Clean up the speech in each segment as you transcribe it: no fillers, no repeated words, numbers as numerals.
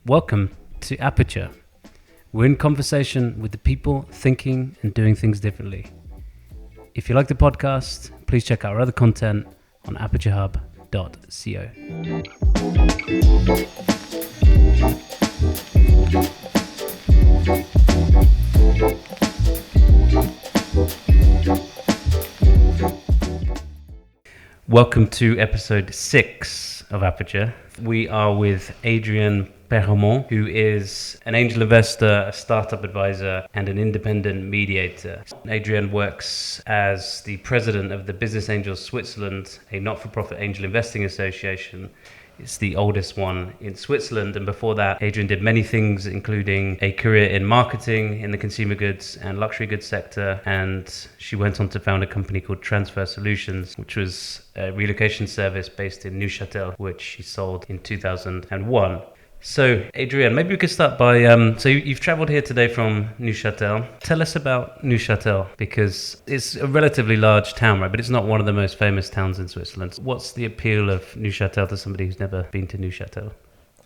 Welcome to Aperture. We're in conversation with the people thinking and doing things differently. If you like the podcast, please check out our other content on aperturehub.co. Welcome to episode 6 of Aperture. We are with Adrienne PERRAMOND, who is an angel investor, a startup advisor, and an independent mediator. Adrienne works as the president of the Business Angels Switzerland, a not-for-profit angel investing association. It's the oldest one in Switzerland, and before that, Adrienne did many things, including a career in marketing in the consumer goods and luxury goods sector, and she went on to found a company called Transfer Solutions, which was a relocation service based in Neuchâtel, which she sold in 2001. So, Adrienne, maybe we could start by, so you've traveled here today from Neuchâtel. Tell us about Neuchâtel, because it's a relatively large town, right? But it's not one of the most famous towns in Switzerland. What's the appeal of Neuchâtel to somebody who's never been to Neuchâtel?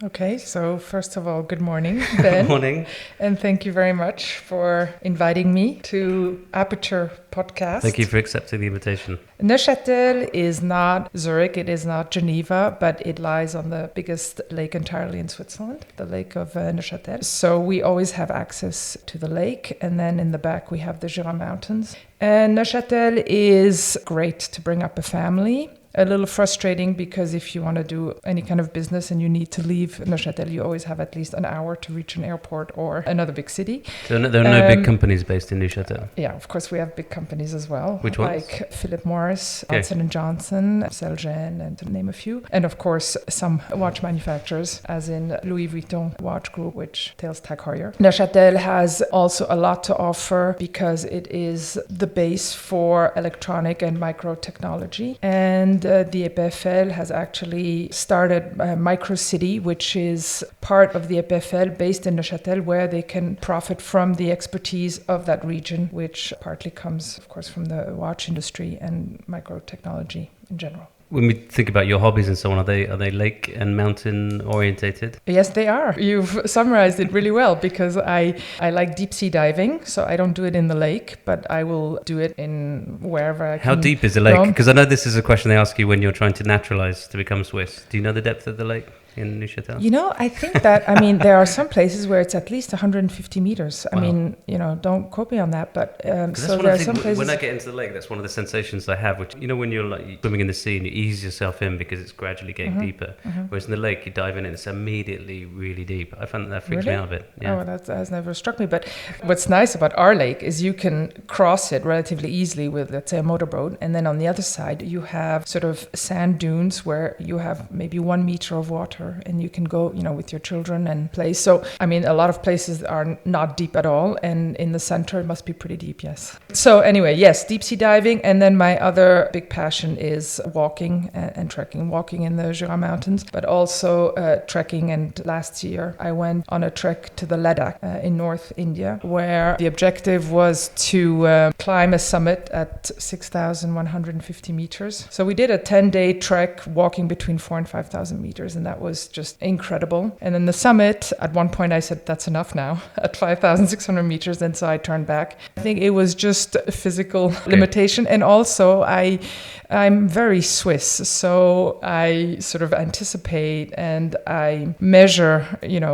Okay, so first of all, good morning, Ben. Good morning. And thank you very much for inviting me to Aperture podcast. Thank you for accepting the invitation. Neuchâtel is not Zurich, it is not Geneva, but it lies on the biggest lake entirely in Switzerland, the lake of Neuchâtel. So we always have access to the lake, and then in the back we have the Jura Mountains. And Neuchâtel is great to bring up a family. A little frustrating because if you want to do any kind of business and you need to leave Neuchâtel, you always have at least an hour to reach an airport or another big city. So there are no big companies based in Neuchâtel? Yeah, of course we have big companies as well. Which ones? Like Philip Morris, Johnson & Johnson, Celgene, and to name a few. And of course some watch manufacturers, as in Louis Vuitton Watch Group, which tails Tag Heuer. Neuchâtel has also a lot to offer because it is the base for electronic and micro technology. And the EPFL has actually started Micro City, which is part of the EPFL based in Neuchâtel, where they can profit from the expertise of that region, which partly comes, of course, from the watch industry and micro technology in general. When we think about your hobbies and so on, are they lake and mountain orientated? Yes, they are. You've summarized it really well because I like deep sea diving, so I don't do it in the lake, but I will do it in wherever I can. How deep is the lake? Because I know this is a question they ask you when you're trying to naturalize to become Swiss. Do you know the depth of the lake in Neuchâtel? You know, I think that, there are some places where it's at least 150 meters. Wow. I mean, don't quote me on that, but so there are some places. When I get into the lake, that's one of the sensations I have, which, when you're like swimming in the sea and you ease yourself in because it's gradually getting deeper. Mm-hmm. Whereas in the lake, you dive in and it's immediately really deep. I find that freaks me out a bit. Yeah. Oh, that has never struck me. But what's nice about our lake is you can cross it relatively easily with, let's say, a motorboat. And then on the other side, you have sort of sand dunes where you have maybe 1 meter of water and you can go, with your children and play. So, a lot of places are not deep at all. And in the center, it must be pretty deep, yes. So anyway, yes, deep sea diving. And then my other big passion is walking and trekking, walking in the Jura Mountains, but also trekking. And last year I went on a trek to the Ladakh in North India, where the objective was to climb a summit at 6,150 meters. So we did a 10-day trek walking between 4,000 and 5,000 meters, and that was just incredible. And then the summit, at one point I said, that's enough now, at 5,600 meters, and so I turned back. I think it was just a physical limitation, and also I'm very Swiss, so I sort of anticipate and I measure,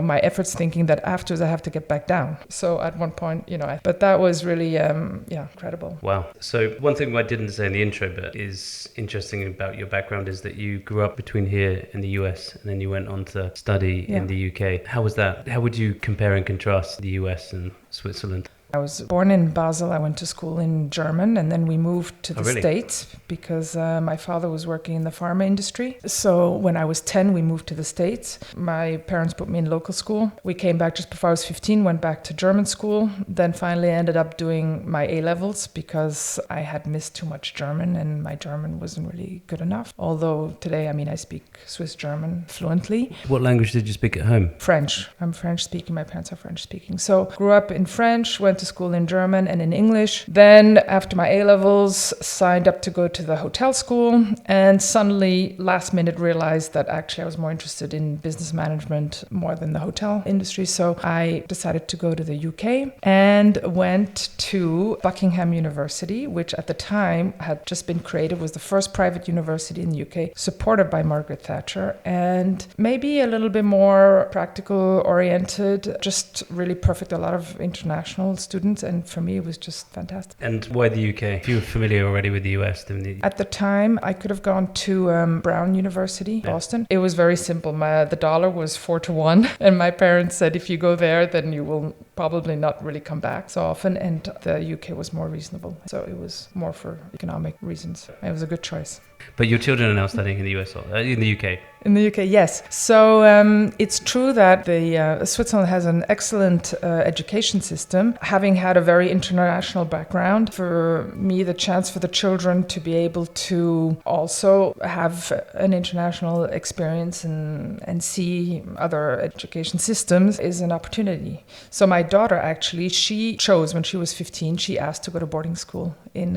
my efforts, thinking that afterwards I have to get back down. So at one point, but that was really, incredible. Wow. So one thing I didn't say in the intro, but is interesting about your background is that you grew up between here and the US, and then you went on to study in the UK. How was that? How would you compare and contrast the US and Switzerland? I was born in Basel. I went to school in German, and then we moved to the States because my father was working in the pharma industry. So when I was 10, we moved to the States. My parents put me in local school. We came back just before I was 15, went back to German school, then finally ended up doing my A-levels because I had missed too much German and my German wasn't really good enough. Although today, I speak Swiss German fluently. What language did you speak at home? French. I'm French speaking. My parents are French speaking. So grew up in French, went went to school in German and in English. Then after my A-levels, signed up to go to the hotel school, and suddenly last minute realized that actually I was more interested in business management more than the hotel industry. So I decided to go to the UK and went to Buckingham University, which at the time had just been created, was the first private university in the UK, supported by Margaret Thatcher, and maybe a little bit more practical oriented, just really perfect, a lot of international students, and for me it was just fantastic. And why the UK? If you were familiar already with the US, didn't you? At the time, I could have gone to Brown University, Boston. It was very simple. The dollar was 4-1, and my parents said if you go there, then you will probably not really come back so often, and the UK was more reasonable. So it was more for economic reasons. It was a good choice. But your children are now studying in the US or in the UK? In the UK, yes. So it's true that Switzerland has an excellent education system. Having had a very international background, for me, the chance for the children to be able to also have an international experience and see other education systems is an opportunity. So my daughter, actually, she chose when she was 15, she asked to go to boarding school in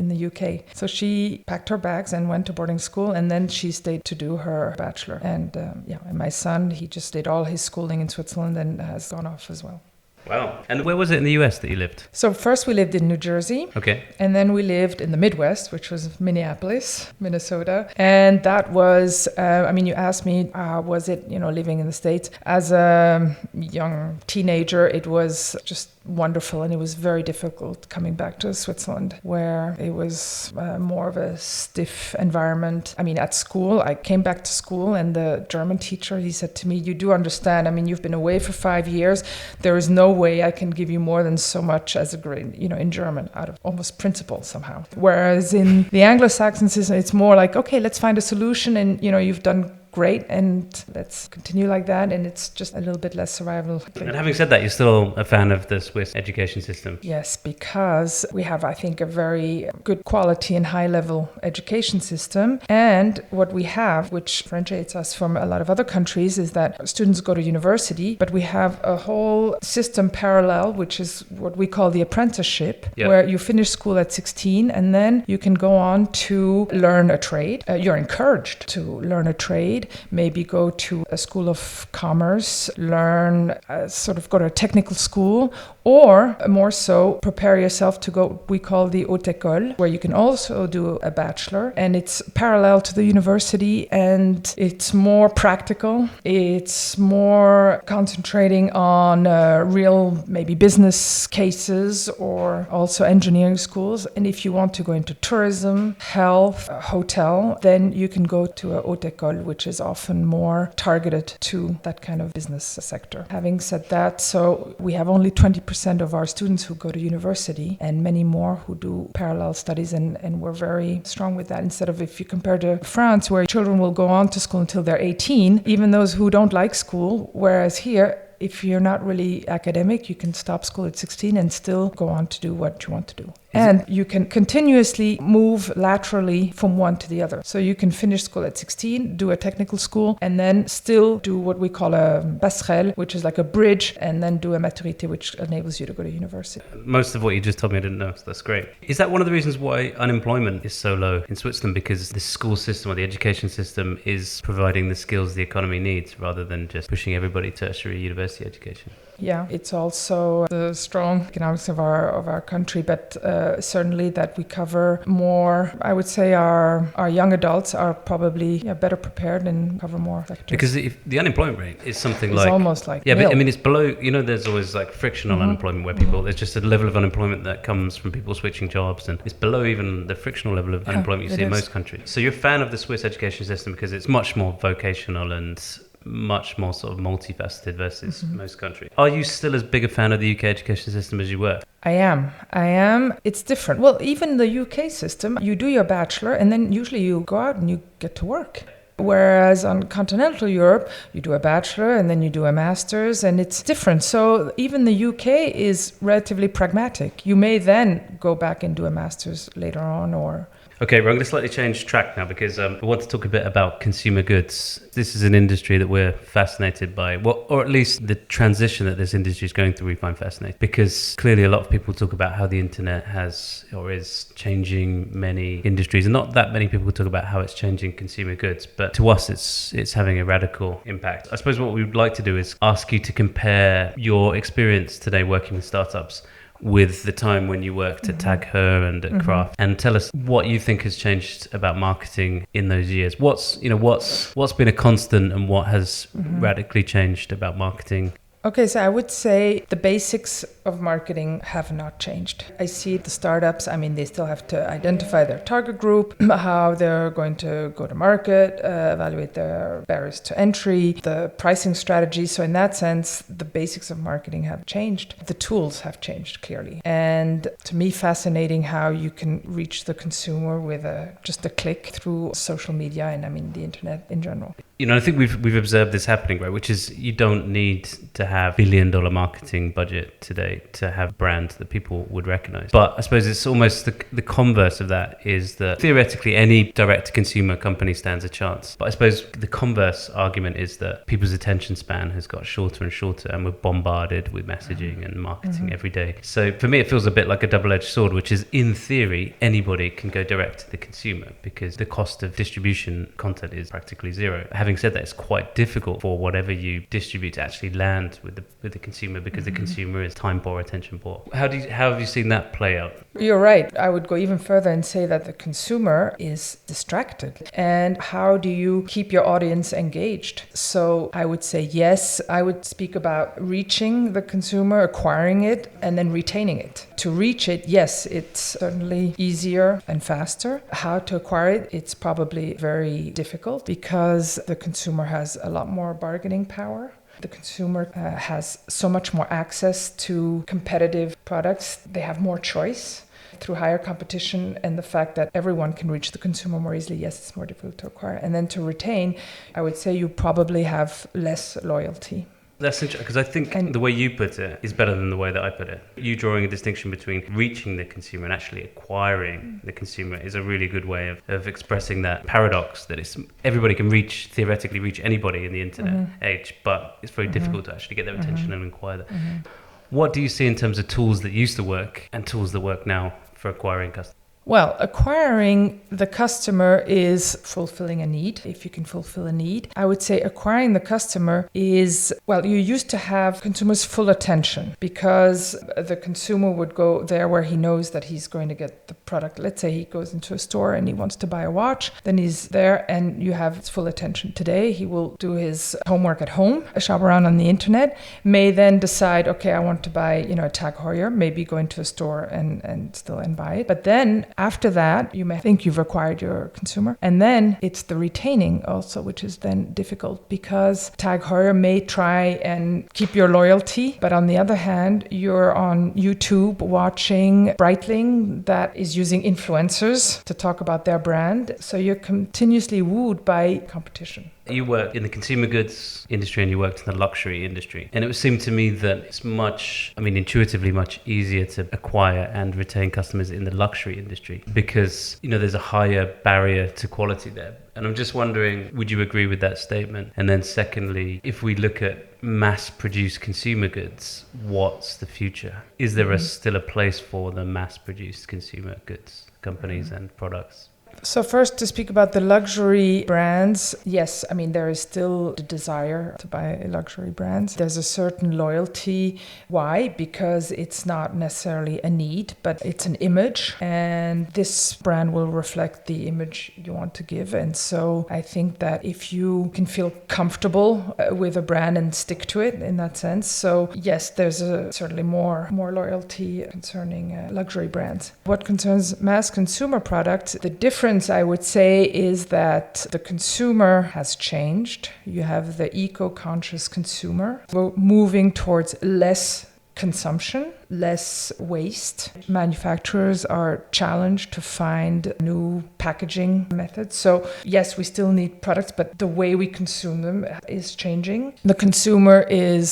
the UK. So she packed her bags and went to boarding school, and then she stayed to do her bachelor. And and my son, he just did all his schooling in Switzerland and has gone off as well. Wow. And where was it in the US that you lived? So first we lived in New Jersey. Okay. And then we lived in the Midwest, which was Minneapolis, Minnesota. And that was, you asked me, was it, living in the States? As a young teenager, it was just wonderful, and it was very difficult coming back to Switzerland, where it was more of a stiff environment. At school, I came back to school, and the German teacher, he said to me, you do understand, you've been away for 5 years. There is no way I can give you more than so much as a grade, in German, out of almost principle somehow. Whereas in the Anglo-Saxon system, it's more like, okay, let's find a solution, and, you've done great, and let's continue like that, and it's just a little bit less survival. And having said that, you're still a fan of the Swiss education system? Yes, because we have, I think, a very good quality and high-level education system, and what we have, which differentiates us from a lot of other countries, is that students go to university, but we have a whole system parallel, which is what we call the apprenticeship, where you finish school at 16, and then you can go on to learn a trade. You're encouraged to learn a trade, maybe go to a school of commerce, learn, go to a technical school, or more so, prepare yourself to go, we call the haute école, where you can also do a bachelor, and it's parallel to the university, and it's more practical. It's more concentrating on real, maybe business cases, or also engineering schools. And if you want to go into tourism, health, hotel, then you can go to a haute école, which is often more targeted to that kind of business sector. Having said that, so we have only 20% of our students who go to university, and many more who do parallel studies, and we're very strong with that. Instead of, if you compare to France, where children will go on to school until they're 18, even those who don't like school, whereas here, if you're not really academic, you can stop school at 16 and still go on to do what you want to do. And you can continuously move laterally from one to the other. So you can finish school at 16, do a technical school, and then still do what we call a passerelle, which is like a bridge, and then do a maturité, which enables you to go to university. Most of what you just told me I didn't know, so that's great. Is that one of the reasons why unemployment is so low in Switzerland? Because the school system or the education system is providing the skills the economy needs, rather than just pushing everybody to tertiary university education? Yeah, it's also the strong economics of our country, but certainly that we cover more. I would say our young adults are probably better prepared and cover more sectors. Because if the unemployment rate is something it's like almost like nil. But it's below. There's always like frictional unemployment where people there's just a level of unemployment that comes from people switching jobs, and it's below even the frictional level of unemployment you see in most countries. So you're a fan of the Swiss education system because it's much more vocational and much more sort of multifaceted versus most countries. Are you still as big a fan of the UK education system as you were? I am. It's different. Well, even the UK system, you do your bachelor and then usually you go out and you get to work. Whereas on continental Europe, you do a bachelor and then you do a master's, and it's different. So even the UK is relatively pragmatic. You may then go back and do a master's later on, or... Okay, we're going to slightly change track now because I want to talk a bit about consumer goods. This is an industry that we're fascinated by, well, or at least the transition that this industry is going through we find fascinating, because clearly a lot of people talk about how the internet has or is changing many industries, and not that many people talk about how it's changing consumer goods, but to us it's having a radical impact. I suppose what we would like to do is ask you to compare your experience today working with startups with the time when you worked at Tag Heuer and at Kraft, and tell us what you think has changed about marketing in those years. What's been a constant and what has radically changed about marketing? Okay, so I would say the basics of marketing have not changed. I see the startups, they still have to identify their target group, how they're going to go to market, evaluate their barriers to entry, the pricing strategy. So in that sense, the basics of marketing have changed. The tools have changed clearly. And to me, fascinating how you can reach the consumer with just a click through social media and the internet in general. I think we've observed this happening, right? Which is you don't need to have $1 billion marketing budget today to have brands that people would recognize. But I suppose it's almost the converse of that is that theoretically any direct-to-consumer company stands a chance. But I suppose the converse argument is that people's attention span has got shorter and shorter, and we're bombarded with messaging and marketing every day. So for me, it feels a bit like a double-edged sword, which is in theory, anybody can go direct to the consumer because the cost of distribution content is practically zero. Having said that, it's quite difficult for whatever you distribute to actually land with the consumer because the consumer is time poor, attention poor. How have you seen that play out? You're right. I would go even further and say that the consumer is distracted. And how do you keep your audience engaged? So I would say yes, I would speak about reaching the consumer, acquiring it, and then retaining it. To reach it, yes, it's certainly easier and faster. How to acquire it, it's probably very difficult because the consumer has a lot more bargaining power. The consumer has so much more access to competitive products. They have more choice through higher competition, and the fact that everyone can reach the consumer more easily. Yes, it's more difficult to acquire. And then to retain, I would say you probably have less loyalty. That's interesting, because I think the way you put it is better than the way that I put it. You drawing a distinction between reaching the consumer and actually acquiring the consumer is a really good way of expressing that paradox that everybody can theoretically reach anybody in the internet age, but it's very difficult to actually get their attention and acquire them. What do you see in terms of tools that used to work and tools that work now for acquiring customers? Well, acquiring the customer is fulfilling a need, if you can fulfill a need. I would say acquiring the customer is, you used to have consumers' full attention because the consumer would go there where he knows that he's going to get the product. Let's say he goes into a store and he wants to buy a watch, then he's there and you have his full attention. Today, he will do his homework at home, shop around on the internet, may then decide, okay, I want to buy, a Tag Heuer, maybe go into a store and buy it. But then after that, you may think you've acquired your consumer. And then it's the retaining also, which is then difficult because Tag Heuer may try and keep your loyalty. But on the other hand, you're on YouTube watching Breitling that is using influencers to talk about their brand. So you're continuously wooed by competition. You worked in the consumer goods industry and you worked in the luxury industry. And it seemed to me that it's intuitively much easier to acquire and retain customers in the luxury industry because, there's a higher barrier to quality there. And I'm just wondering, would you agree with that statement? And then secondly, if we look at mass-produced consumer goods, what's the future? Is there still a place for the mass-produced consumer goods companies and products? So first, to speak about the luxury brands, yes, there is still the desire to buy luxury brands. There's a certain loyalty. Why? Because it's not necessarily a need, but it's an image. And this brand will reflect the image you want to give. And so I think that if you can feel comfortable with a brand and stick to it in that sense. So yes, there's certainly more loyalty concerning luxury brands. What concerns mass consumer products, the difference I would say is that the consumer has changed. You have the eco-conscious consumer. We're moving towards less consumption, less waste. Manufacturers are challenged to find new packaging methods. So yes, we still need products, but the way we consume them is changing. The consumer is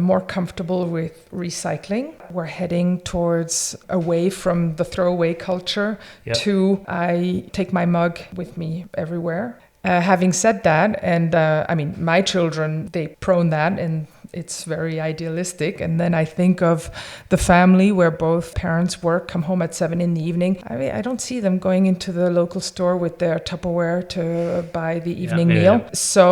more comfortable with recycling. We're heading towards away from the throwaway culture to I take my mug with me everywhere. Having said that, and my children, they prone that, and it's very idealistic. And then I think of the family where both parents work, come home at 7 p.m. I don't see them going into the local store with their Tupperware to buy the evening meal. Yeah. So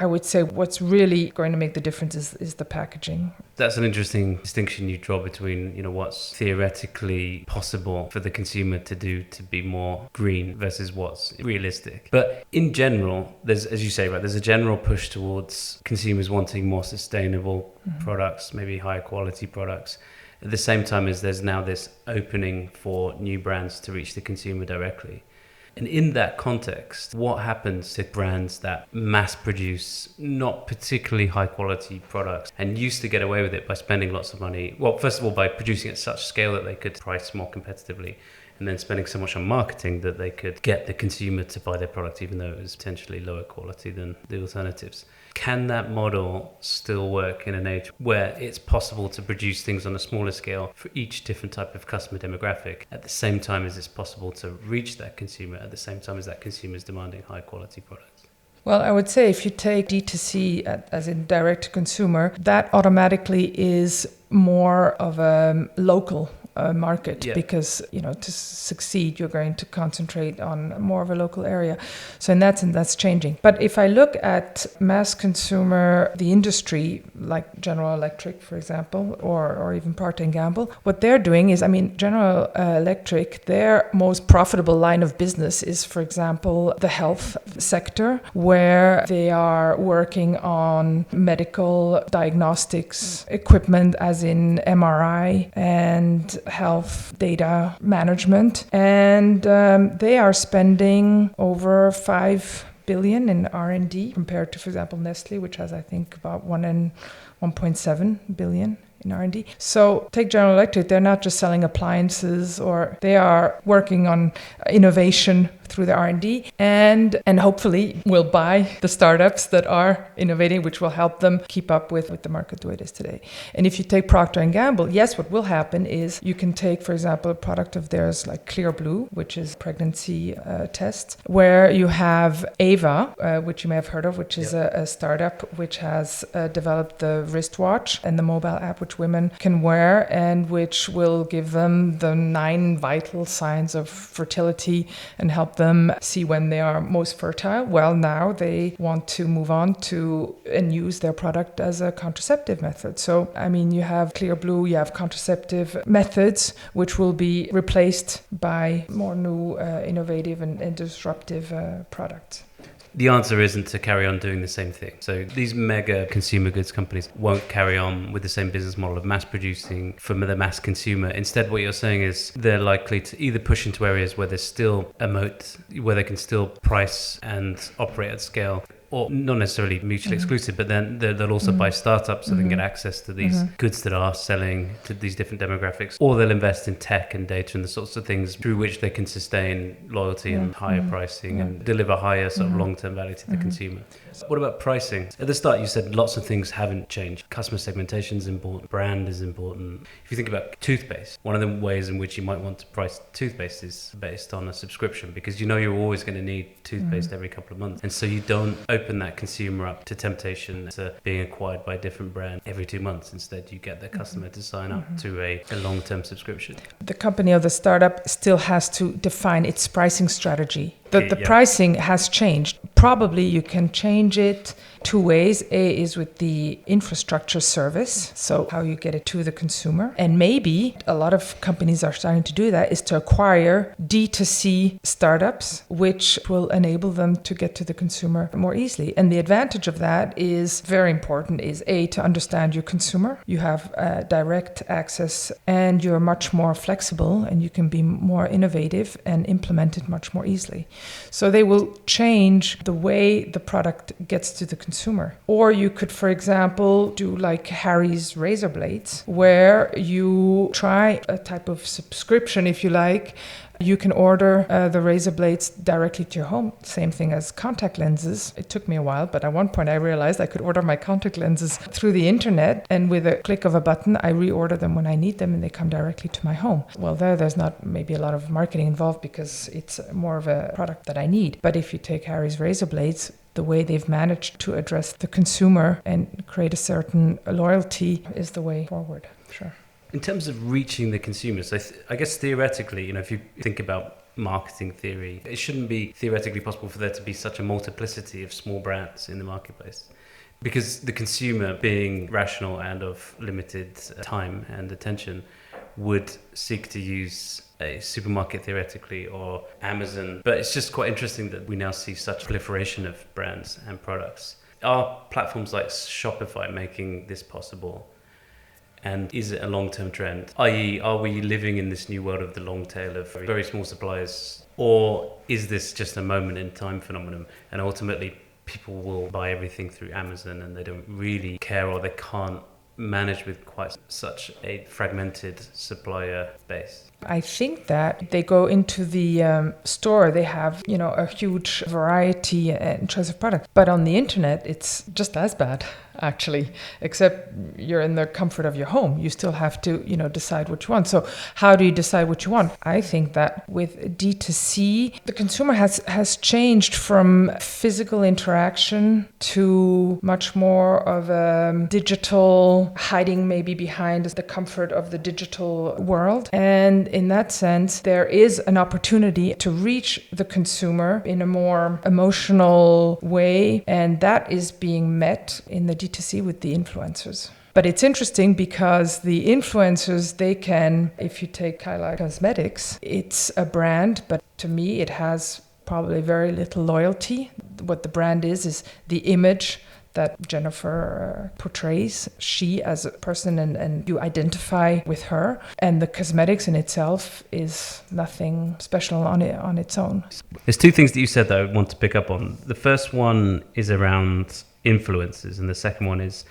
I would say what's really going to make the difference is the packaging. That's an interesting distinction you draw between, what's theoretically possible for the consumer to do to be more green versus what's realistic. But in general, there's, as you say, right, there's a general push towards consumers wanting more sustainable products, maybe higher quality products. At the same time as there's now this opening for new brands to reach the consumer directly. And in that context, what happens to brands that mass produce not particularly high quality products and used to get away with it by spending lots of money? Well, first of all, by producing at such scale that they could price more competitively, and then spending so much on marketing that they could get the consumer to buy their product even though it was potentially lower quality than the alternatives. Can that model still work in an age where it's possible to produce things on a smaller scale for each different type of customer demographic at the same time as it's possible to reach that consumer at the same time as that consumer is demanding high quality products? Well, I would say if you take D2C as in direct to consumer, that automatically is more of a local market because, to succeed, you're going to concentrate on more of a local area. So in that sense, that's changing. But if I look at mass consumer, the industry, like General Electric, for example, or even Procter & Gamble, what they're doing is, General Electric, their most profitable line of business is, for example, the health sector, where they are working on medical diagnostics equipment, as in MRI and health data management, and they are spending over 5 billion in R&D compared to, for example, Nestle, which has, I think, about 1.7 billion in R&D. So take General Electric, they're not just selling appliances, or they are working on innovation through the R&D, and hopefully will buy the startups that are innovating, which will help them keep up with the market the way it is today. And if you take Procter & Gamble, yes, what will happen is you can take, for example, a product of theirs like Clear Blue, which is pregnancy test, where you have Ava, which you may have heard of, which is a startup which has developed the wristwatch and the mobile app which women can wear, and which will give them the 9 vital signs of fertility and help them see when they are most fertile. Well, now they want to move on to and use their product as a contraceptive method. So, you have Clear Blue, you have contraceptive methods, which will be replaced by more new, innovative and disruptive products. The answer isn't to carry on doing the same thing. So these mega consumer goods companies won't carry on with the same business model of mass producing for the mass consumer. Instead, what you're saying is they're likely to either push into areas where there's still a moat, where they can still price and operate at scale, or not necessarily mutually exclusive, but then they'll also buy startups so they can get access to these goods that are selling to these different demographics, or they'll invest in tech and data and the sorts of things through which they can sustain loyalty and higher pricing and deliver higher sort of long-term value to the consumer. What about pricing? At the start, you said lots of things haven't changed. Customer segmentation is important, brand is important. If you think about toothpaste, one of the ways in which you might want to price toothpaste is based on a subscription, because you're always going to need toothpaste every couple of months. And so you don't open that consumer up to temptation to being acquired by a different brand every 2 months. Instead, you get the customer to sign up to a long-term subscription. The company or the startup still has to define its pricing strategy. The pricing has changed. Probably you can change it 2 ways. A is with the infrastructure service, so how you get it to the consumer. And maybe a lot of companies are starting to do that, is to acquire D2C startups, which will enable them to get to the consumer more easily. And the advantage of that is very important, is A, to understand your consumer. You have direct access, and you're much more flexible, and you can be more innovative and implement it much more easily. So they will change the way the product gets to the consumer. Or you could, for example, do like Harry's razor blades, where you try a type of subscription, if you like. You can order the razor blades directly to your home. Same thing as contact lenses. It took me a while, but at one point I realized I could order my contact lenses through the internet, and with a click of a button, I reorder them when I need them and they come directly to my home. Well, there's not maybe a lot of marketing involved because it's more of a product that I need. But if you take Harry's razor blades, the way they've managed to address the consumer and create a certain loyalty is the way forward. Sure. In terms of reaching the consumers, I guess theoretically, if you think about marketing theory, it shouldn't be theoretically possible for there to be such a multiplicity of small brands in the marketplace. Because the consumer, being rational and of limited time and attention, would seek to use a supermarket theoretically or Amazon. But it's just quite interesting that we now see such proliferation of brands and products. Are platforms like Shopify making this possible? And is it a long-term trend? I.e., are we living in this new world of the long tail of very small suppliers? Or is this just a moment in time phenomenon? And ultimately, people will buy everything through Amazon and they don't really care, or they can't manage with quite such a fragmented supplier base? I think that they go into the store, they have, a huge variety and choice of products. But on the internet, it's just as bad, actually, except you're in the comfort of your home. You still have to, decide what you want. So how do you decide what you want? I think that with D2C, the consumer has changed from physical interaction to much more of a digital, hiding maybe behind the comfort of the digital world. And in that sense, there is an opportunity to reach the consumer in a more emotional way, and that is being met in the D2C with the influencers. But it's interesting because the influencers, they can, if you take Kylie Cosmetics, it's a brand, but to me it has probably very little loyalty. What the brand is the image that Jennifer portrays, she as a person, and you identify with her. And the cosmetics in itself is nothing special on its own. There's two things that you said that I want to pick up on. The first one is around influencers, and the second one is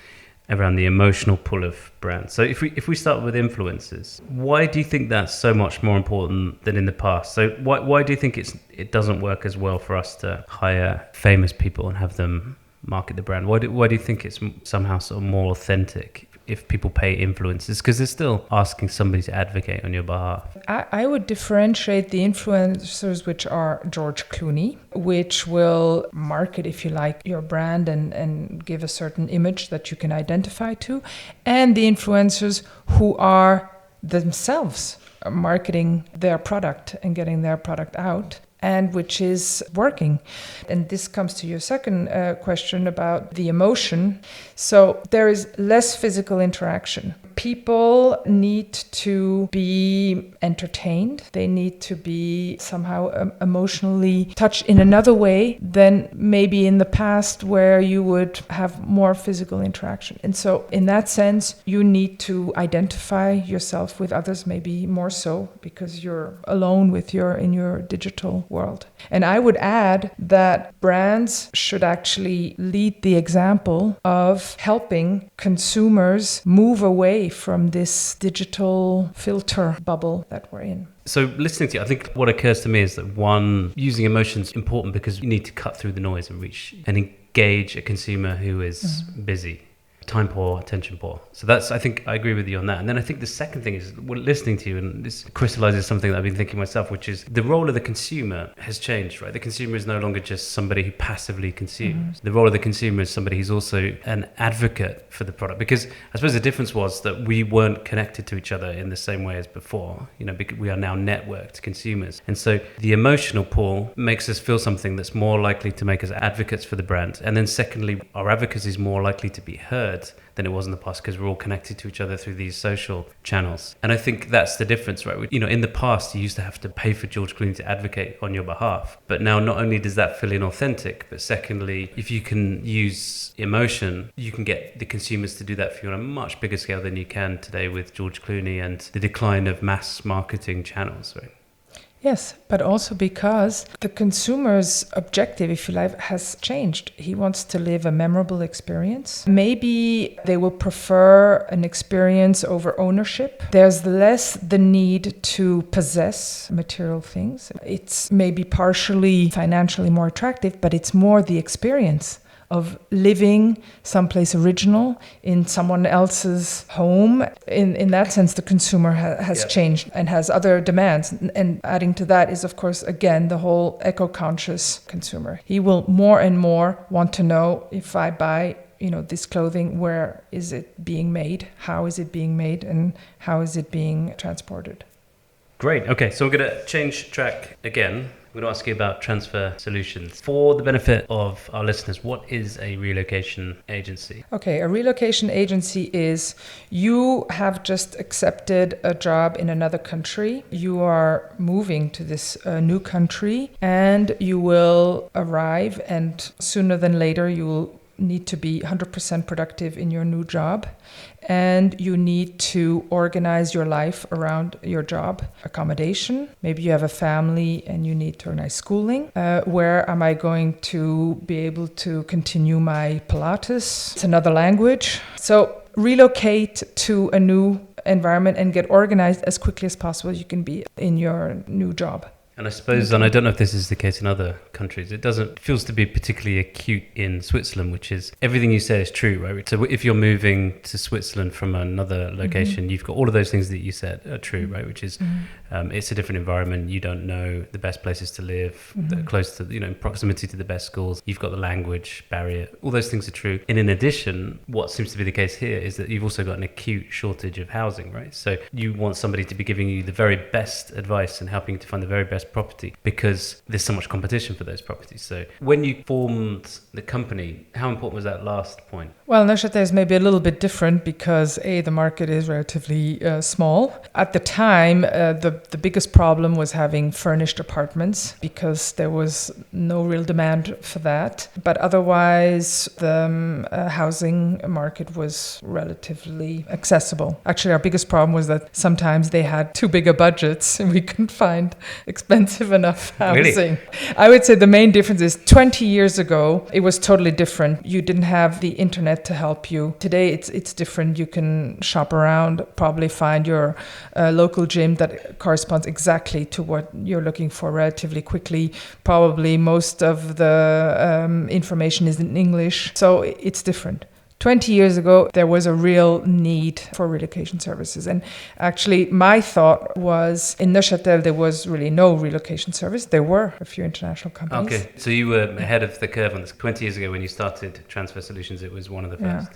around the emotional pull of brands. So if we start with influencers, why do you think that's so much more important than in the past? So why do you think it doesn't work as well for us to hire famous people and have them market the brand? Why do you think it's somehow sort of more authentic if people pay influencers? Because they're still asking somebody to advocate on your behalf. I would differentiate the influencers, which are George Clooney, which will market, if you like, your brand and give a certain image that you can identify to, and the influencers who are themselves marketing their product and getting their product out, and which is working. And this comes to your second question about the emotion. So there is less physical interaction. People need to be entertained. They need to be somehow emotionally touched in another way than maybe in the past, where you would have more physical interaction. And so in that sense, you need to identify yourself with others, maybe more so because you're alone in your digital world. And I would add that brands should actually lead the example of helping consumers move away from this digital filter bubble that we're in. So listening to you, I think what occurs to me is that one, using emotions is important because you need to cut through the noise and reach and engage a consumer who is busy, time poor, attention poor. So I think I agree with you on that. And then I think the second thing is, listening to you, and this crystallizes something that I've been thinking myself, which is the role of the consumer has changed, right? The consumer is no longer just somebody who passively consumes. The role of the consumer is somebody who's also an advocate for the product. Because I suppose the difference was that we weren't connected to each other in the same way as before. Because we are now networked consumers. And so the emotional pull makes us feel something that's more likely to make us advocates for the brand. And then secondly, our advocacy is more likely to be heard than it was in the past because we're all connected to each other through these social channels. And I think that's the difference, right? In the past, you used to have to pay for George Clooney to advocate on your behalf. But now not only does that feel inauthentic, but secondly, if you can use emotion, you can get the consumers to do that for you on a much bigger scale than you can today with George Clooney and the decline of mass marketing channels, right? Yes, but also because the consumer's objective, if you like, has changed. He wants to live a memorable experience. Maybe they will prefer an experience over ownership. There's less the need to possess material things. It's maybe partially financially more attractive, but it's more the experience of living someplace original in someone else's home. In that sense, the consumer has changed and has other demands. And adding to that is, of course, again, the whole eco-conscious consumer. He will more and more want to know, if I buy this clothing, where is it being made? How is it being made? And how is it being transported? Great. Okay, so we're going to change track again. I'm going to ask you about transfer solutions. For the benefit of our listeners, what is a relocation agency? Okay, a relocation agency is you have just accepted a job in another country. You are moving to this new country and you will arrive, and sooner than later you will need to be 100% productive in your new job, and you need to organize your life around your job. Accommodation, maybe you have a family and you need to organize schooling. Where am I going to be able to continue my Pilates? It's another language. So relocate to a new environment and get organized as quickly as possible you can be in your new job. And I suppose, and I don't know if this is the case in other countries, it feels to be particularly acute in Switzerland, which is everything you said is true, right? So if you're moving to Switzerland from another location, you've got all of those things that you said are true, right? Which is it's a different environment. You don't know the best places to live, close to, in proximity to the best schools. You've got the language barrier. All those things are true. And in addition, what seems to be the case here is that you've also got an acute shortage of housing, right? So you want somebody to be giving you the very best advice and helping you to find the very best property, because there's so much competition for those properties. So when you formed the company, how important was that last point? Well, Neuchâtel is maybe a little bit different because the market is relatively small. At the time, the biggest problem was having furnished apartments because there was no real demand for that. But otherwise, the housing market was relatively accessible. Actually, our biggest problem was that sometimes they had too big a budgets and we couldn't find expensive enough housing. Really? I would say the main difference is 20 years ago, it was totally different. You didn't have the internet to help you. Today, it's different. You can shop around, probably find your local gym that corresponds exactly to what you're looking for relatively quickly. Probably most of the information is in English. So it's different. 20 years ago, there was a real need for relocation services. And actually, my thought was in Neuchâtel, there was really no relocation service. There were a few international companies. Okay, so you were ahead of the curve on this. 20 years ago, when you started Transfer Solutions, it was one of the first.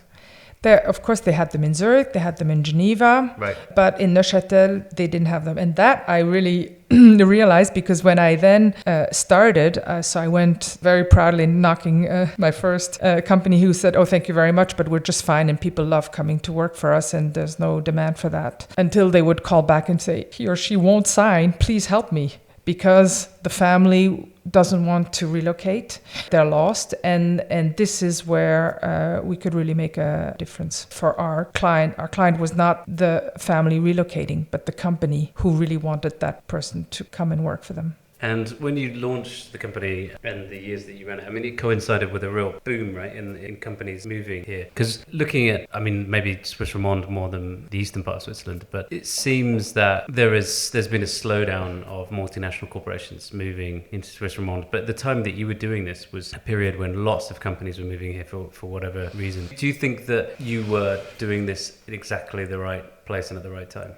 Of course, they had them in Zurich, they had them in Geneva, right. But in Neuchâtel, they didn't have them. And that I really realized because when I then started, so I went very proudly knocking my first company who said, oh, thank you very much, but we're just fine and people love coming to work for us and there's no demand for that. Until they would call back and say, he or she won't sign, please help me. Because the family doesn't want to relocate, they're lost, and this is where we could really make a difference for our client. Our client was not the family relocating, but the company who really wanted that person to come and work for them. And when you launched the company and the years that you ran it, I mean, it coincided with a real boom, right, in companies moving here. Because looking at, I mean, maybe Swiss Romand more than the eastern part of Switzerland, but it seems that there's been a slowdown of multinational corporations moving into Swiss Romand. But the time that you were doing this was a period when lots of companies were moving here for whatever reason. Do you think that you were doing this in exactly the right place and at the right time?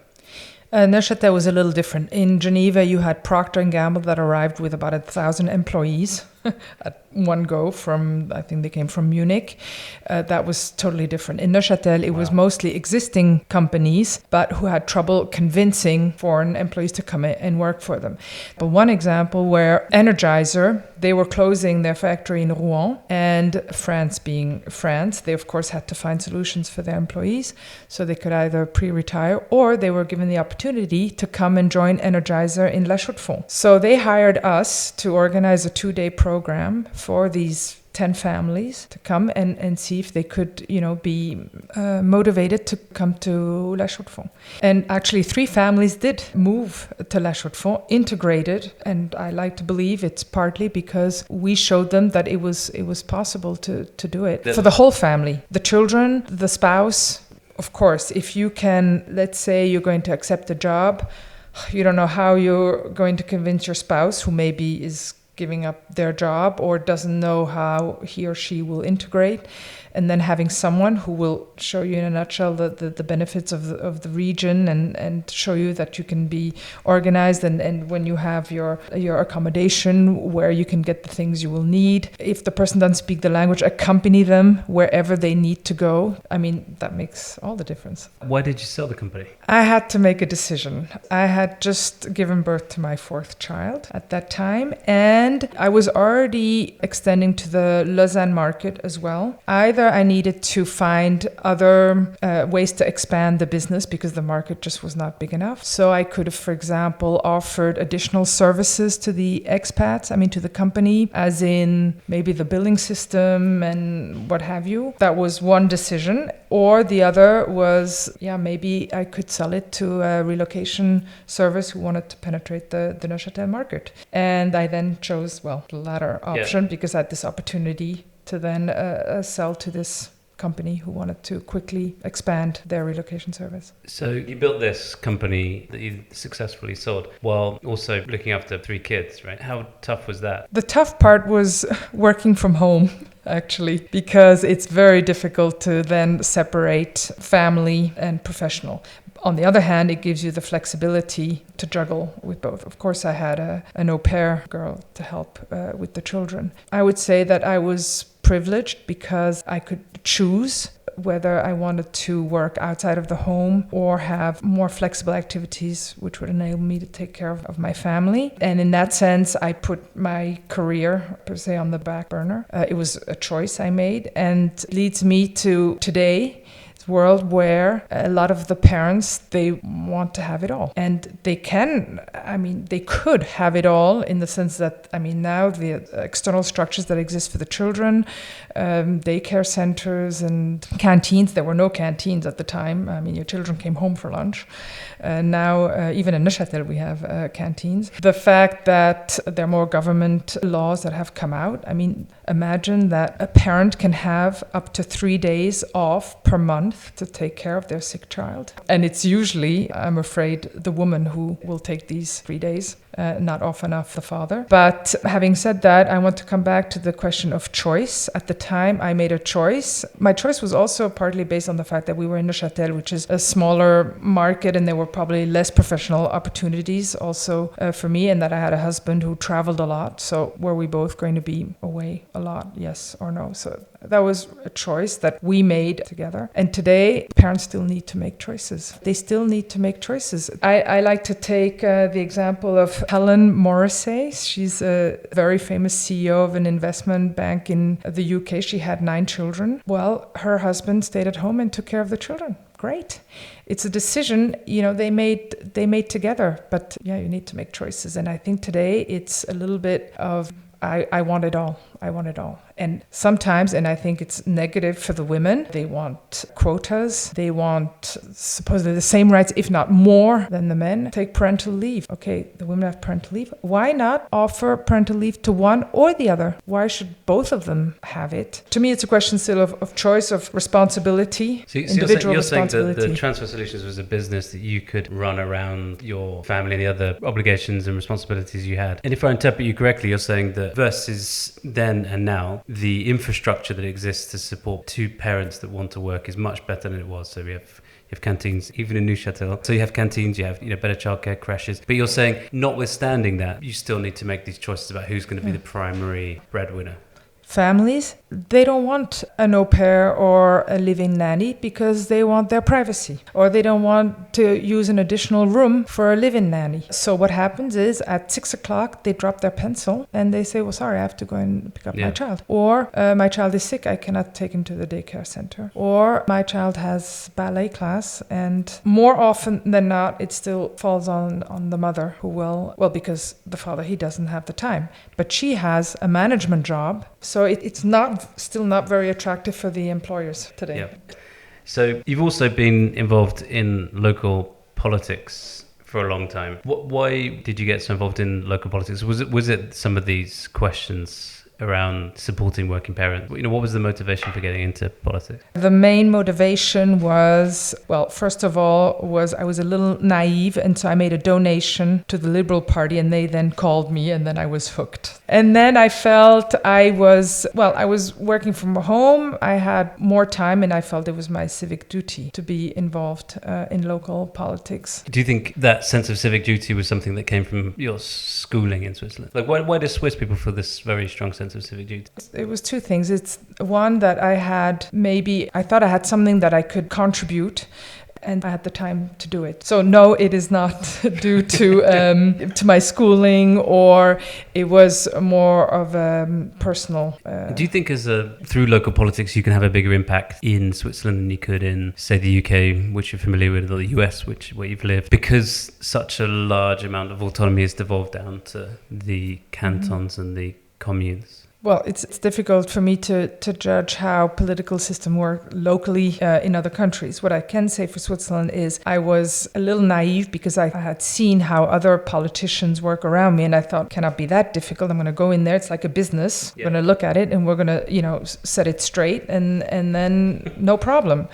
Neuchâtel was a little different. In Geneva, you had Procter & Gamble that arrived with about 1,000 employees at one go I think they came from Munich. That was totally different. In Neuchâtel, it was mostly existing companies, but who had trouble convincing foreign employees to come in and work for them. But one example where Energizer, they were closing their factory in Rouen, and France being France, they of course had to find solutions for their employees. So they could either pre-retire or they were given the opportunity to come and join Energizer in La Chaux-de-Fonds. So they hired us to organize a 2-day program for these 10 families to come and see if they could, be motivated to come to La Chaux-de-Fonds. And actually 3 families did move to La Chaux-de-Fonds, integrated, and I like to believe it's partly because we showed them that it was possible to do it for the whole family, the children, the spouse. Of course, if you can, let's say you're going to accept a job, you don't know how you're going to convince your spouse, who maybe is giving up their job or doesn't know how he or she will integrate, and then having someone who will show you in a nutshell the benefits of the region and show you that you can be organized and when you have your accommodation where you can get the things you will need. If the person doesn't speak the language, accompany them wherever they need to go. I mean, that makes all the difference. Why did you sell the company? I had to make a decision. I had just given birth to my 4th child at that time, and I was already extending to the Lausanne market as well. Either I needed to find other ways to expand the business because the market just was not big enough. So I could have, for example, offered additional services to the expats, to the company, as in maybe the billing system and what have you. That was one decision. Or the other was, maybe I could sell it to a relocation service who wanted to penetrate the Neuchâtel market. And I then chose, the latter option because I had this opportunity to then sell to this company who wanted to quickly expand their relocation service. So you built this company that you successfully sold while also looking after 3 kids, right? How tough was that? The tough part was working from home, actually, because it's very difficult to then separate family and professional. On the other hand, it gives you the flexibility to juggle with both. Of course, I had an au pair girl to help with the children. I would say that I was privileged because I could choose whether I wanted to work outside of the home or have more flexible activities which would enable me to take care of my family. And in that sense, I put my career, per se, on the back burner. It was a choice I made and leads me to today. World where a lot of the parents, they want to have it all, and they could have it all in the sense that now the external structures that exist for the children, daycare centers and canteens. There were no canteens at the time. Your children came home for lunch. Now even in Neuchâtel we have canteens. The fact that there are more government laws that have come out. Imagine that a parent can have up to 3 days off per month to take care of their sick child. And it's usually, I'm afraid, the woman who will take these 3 days, not often enough the father. But having said that, I want to come back to the question of choice. At the time, I made a choice. My choice was also partly based on the fact that we were in Neuchâtel, which is a smaller market, and there were probably less professional opportunities also for me, and that I had a husband who traveled a lot. So were we both going to be away a lot, yes or no? So that was a choice that we made together. And today, parents still need to make choices. They still need to make choices. I like to take the example of Helen Morrissey. She's a very famous CEO of an investment bank in the UK. She had 9 children. Well, her husband stayed at home and took care of the children. Great. It's a decision, they made together. But you need to make choices. And I think today it's a little bit of I want it all. I want it all. And sometimes, and I think it's negative for the women, they want quotas. They want supposedly the same rights, if not more than the men. Take parental leave. Okay, the women have parental leave. Why not offer parental leave to one or the other? Why should both of them have it? To me, it's a question still of choice, of responsibility, individual you're responsibility. saying that the Transfer Solutions was a business that you could run around your family and the other obligations and responsibilities you had. And if I interpret you correctly, you're saying that versus then and now, the infrastructure that exists to support 2 parents that want to work is much better than it was. So we have canteens, even in Neuchâtel. So you have canteens, you have better childcare, crashes. But you're saying, notwithstanding that, you still need to make these choices about who's going to be the primary breadwinner. Families, they don't want an au pair or a living nanny because they want their privacy, or they don't want to use an additional room for a live-in nanny. So what happens is at 6 o'clock, they drop their pencil and they say, well, sorry, I have to go and pick up my child. Or my child is sick, I cannot take him to the daycare center. Or my child has ballet class, and more often than not, it still falls on the mother who will, because the father, he doesn't have the time. But she has a management job, so So it's not still not very attractive for the employers today. Yeah. So you've also been involved in local politics for a long time. Why did you get so involved in local politics? Was it some of these questions around supporting working parents? What was the motivation for getting into politics? The main motivation was, well, first of all, I was a little naive, and so I made a donation to the Liberal Party, and they then called me, and then I was hooked. And then I felt I was working from home, I had more time, and I felt it was my civic duty to be involved in local politics. Do you think that sense of civic duty was something that came from your schooling in Switzerland? Like, why do Swiss people feel this very strong sense of civic duty? It was two things. It's one that I thought I had something that I could contribute, and I had the time to do it. So no, it is not due to my schooling, or it was more of a personal. Do you think through local politics you can have a bigger impact in Switzerland than you could in, say, the UK, which you're familiar with, or the US, where you've lived, because such a large amount of autonomy is devolved down to the cantons and the communes? Well, it's difficult for me to judge how political systems work locally in other countries. What I can say for Switzerland is I was a little naive because I had seen how other politicians work around me, and I thought, cannot be that difficult. I'm going to go in there. It's like a business. Yeah. We're going to look at it, and we're going to, set it straight, and then no problem.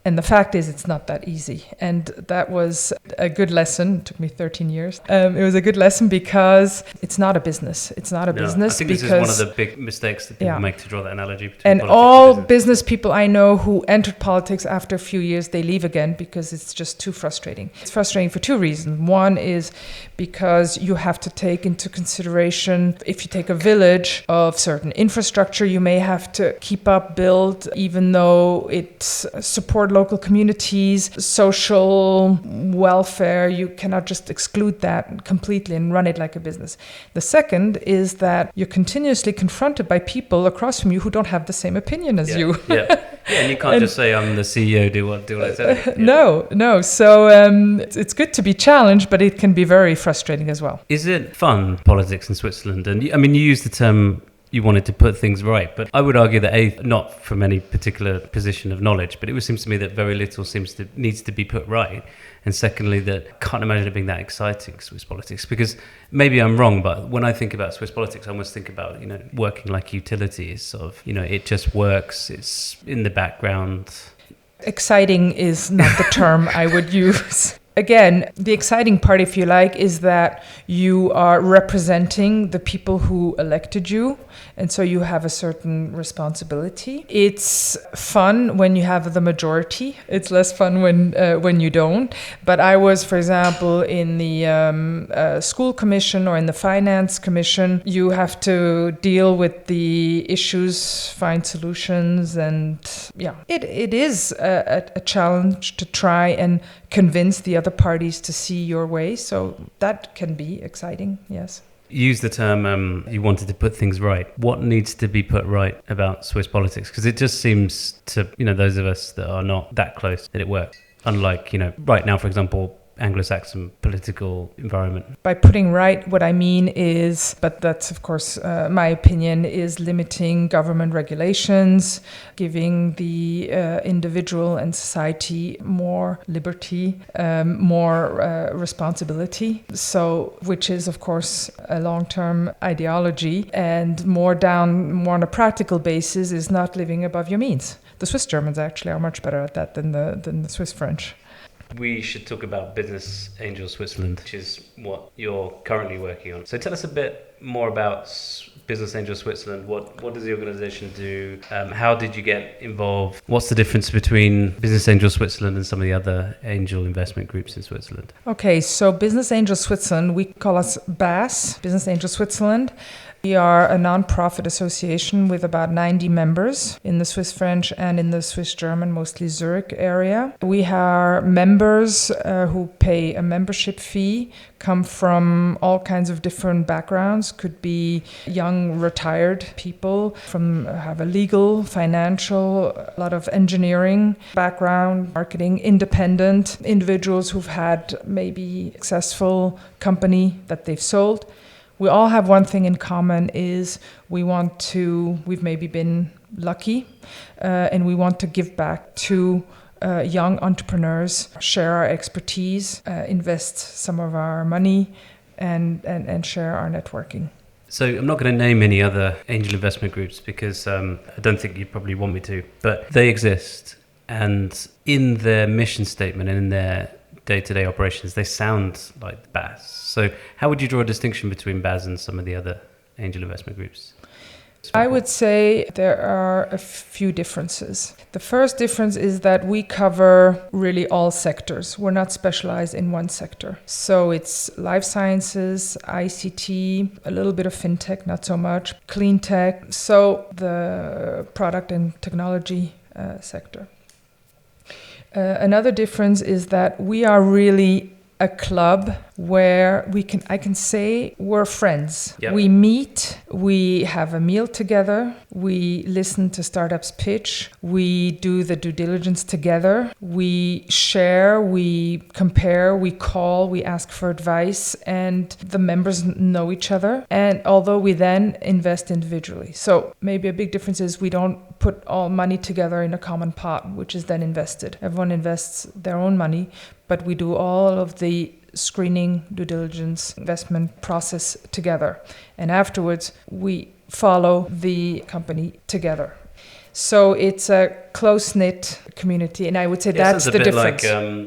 And the fact is, it's not that easy. And that was a good lesson. It took me 13 years. It was a good lesson because it's not a business. It's not a business. I think this is one of the big mistakes that people make, to draw that analogy between and politics all and business people I know who entered politics after a few years, they leave again because it's just too frustrating. It's frustrating for two reasons. One is because you have to take into consideration, if you take a village of certain infrastructure, you may have to keep up, build, even though it supports local communities, social welfare. You cannot just exclude that completely and run it like a business. The second is that you're continuously confronted by people across from you who don't have the same opinion as you. And you can't just say, I'm the CEO, do what I say. Yeah. No. So it's good to be challenged, but it can be very frustrating as well. Is it fun, politics in Switzerland? And you use the term you wanted to put things right, but I would argue that not from any particular position of knowledge, but it seems to me that very little needs to be put right. And secondly, that I can't imagine it being that exciting, Swiss politics, because maybe I'm wrong, but when I think about Swiss politics, I almost think about, working like utilities, sort of, it just works, it's in the background. Exciting is not the term I would use. Again, the exciting part, if you like, is that you are representing the people who elected you, and so you have a certain responsibility. It's fun when you have the majority. It's less fun when you don't. But I was, for example, in the school commission or in the finance commission. You have to deal with the issues, find solutions, and it is a challenge to try and convince the other parties to see your way. So that can be exciting, yes. Use the term you wanted to put things right. What needs to be put right about Swiss politics? Because it just seems to, those of us that are not that close, that it works. Unlike, right now, for example, Anglo-Saxon political environment. By putting right, what I mean is, but that's of course my opinion, is limiting government regulations, giving the individual and society more liberty, more responsibility. So, which is of course a long-term ideology, and more on a practical basis is not living above your means. The Swiss Germans actually are much better at that than the Swiss French. We should talk about Business Angel Switzerland, which is what you're currently working on. So tell us a bit more about Business Angel Switzerland. What does the organization do? How did you get involved? What's the difference between Business Angel Switzerland and some of the other angel investment groups in Switzerland? Okay, so Business Angel Switzerland, we call us BAS, Business Angel Switzerland. We are a non-profit association with about 90 members in the Swiss French and in the Swiss German, mostly Zurich area. We are members who pay a membership fee, come from all kinds of different backgrounds, could be young retired people, have a legal, financial, a lot of engineering background, marketing, independent individuals who've had maybe successful company that they've sold. We all have one thing in common is we've maybe been lucky, and we want to give back to young entrepreneurs, share our expertise, invest some of our money, and share our networking. So I'm not going to name any other angel investment groups because I don't think you'd probably want me to, but they exist. And in their mission statement and in their day-to-day operations, they sound like BAS. So how would you draw a distinction between BAS and some of the other angel investment groups? I would say there are a few differences. The first difference is that we cover really all sectors. We're not specialized in one sector. So it's life sciences, ICT, a little bit of fintech, not so much, clean tech, so the product and technology sector. Another difference is that we are really a club where I can say we're friends. Yep. We meet, we have a meal together, we listen to startups pitch, we do the due diligence together, we share, we compare, we call, we ask for advice, and the members know each other. And although we then invest individually. So maybe a big difference is we don't put all money together in a common pot, which is then invested. Everyone invests their own money, but we do all of the screening, due diligence, investment process together. And afterwards, we follow the company together. So it's a close-knit community, and I would say that's the difference.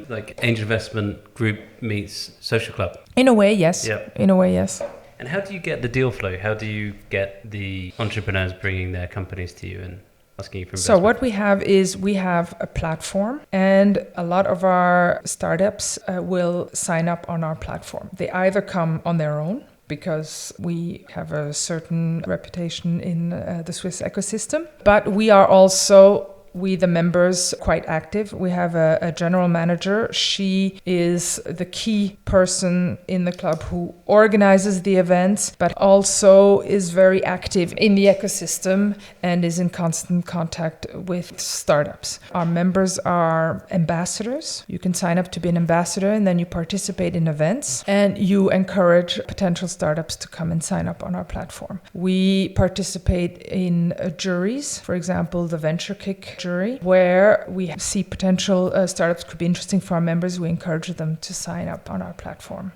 Like angel investment group meets social club. In a way, yes. Yep. In a way, yes. And how do you get the deal flow? How do you get the entrepreneurs bringing their companies to you and asking you for investment? So what we have is we have a platform, and a lot of our startups will sign up on our platform. They either come on their own because we have a certain reputation in the Swiss ecosystem, but we are also the members, quite active. We have a general manager. She is the key person in the club who organizes the events, but also is very active in the ecosystem and is in constant contact with startups. Our members are ambassadors. You can sign up to be an ambassador, and then you participate in events, and you encourage potential startups to come and sign up on our platform. We participate in juries, for example, the Venture Kick jury, where we see potential startups could be interesting for our members. We encourage them to sign up on our platform.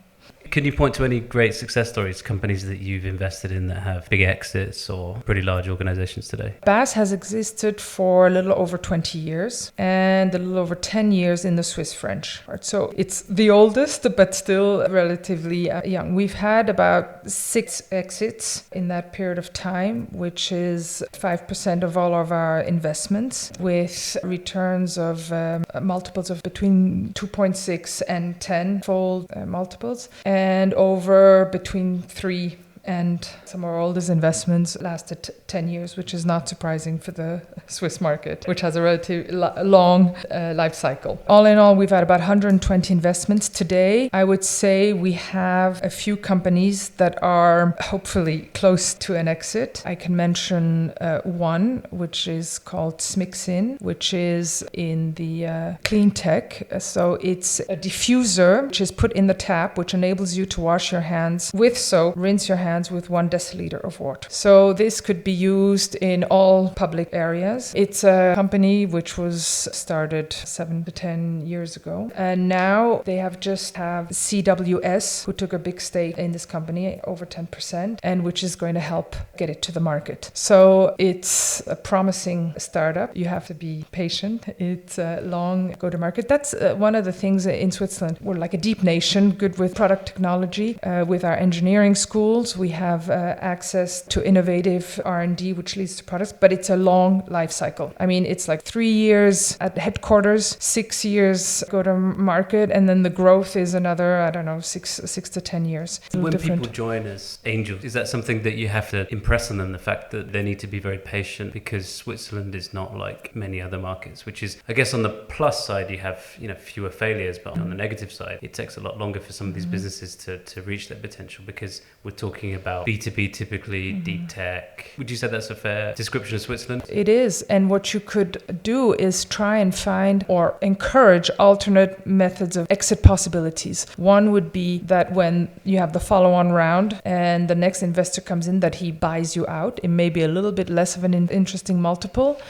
Can you point to any great success stories, companies that you've invested in that have big exits or pretty large organizations today? BAS has existed for a little over 20 years and a little over 10 years in the Swiss French. So it's the oldest, but still relatively young. We've had about 6 exits in that period of time, which is 5% of all of our investments, with returns of multiples of between 2.6 and 10-fold multiples. And over between 3 and some of our oldest investments lasted 10 years, which is not surprising for the Swiss market, which has a relatively long life cycle. All in all, we've had about 120 investments. Today, I would say we have a few companies that are hopefully close to an exit. I can mention one, which is called Smixin, which is in the clean tech. So it's a diffuser, which is put in the tap, which enables you to wash your hands with soap, rinse your hands with 1 deciliter of water. So this could be used in all public areas. It's a company which was started 7 to 10 years ago. And now they have CWS, who took a big stake in this company, over 10%, and which is going to help get it to the market. So it's a promising startup. You have to be patient. It's a long go-to-market. That's one of the things in Switzerland. We're like a deep nation, good with product technology. With our engineering schools, we have access to innovative R&D, which leads to products, but it's a long life cycle. I mean, it's like 3 years at headquarters, 6 years go to market, and then the growth is another, 6 to 10 years. When people join as angels, is that something that you have to impress on them, the fact that they need to be very patient, because Switzerland is not like many other markets, which is, I guess, on the plus side, you have fewer failures, but on the negative side, it takes a lot longer for some of these businesses to reach their potential, because we're talking about B2B, typically deep tech. Would you say that's a fair description of Switzerland? It is. And what you could do is try and find or encourage alternate methods of exit possibilities. One would be that when you have the follow-on round and the next investor comes in, that he buys you out. It may be a little bit less of an interesting multiple,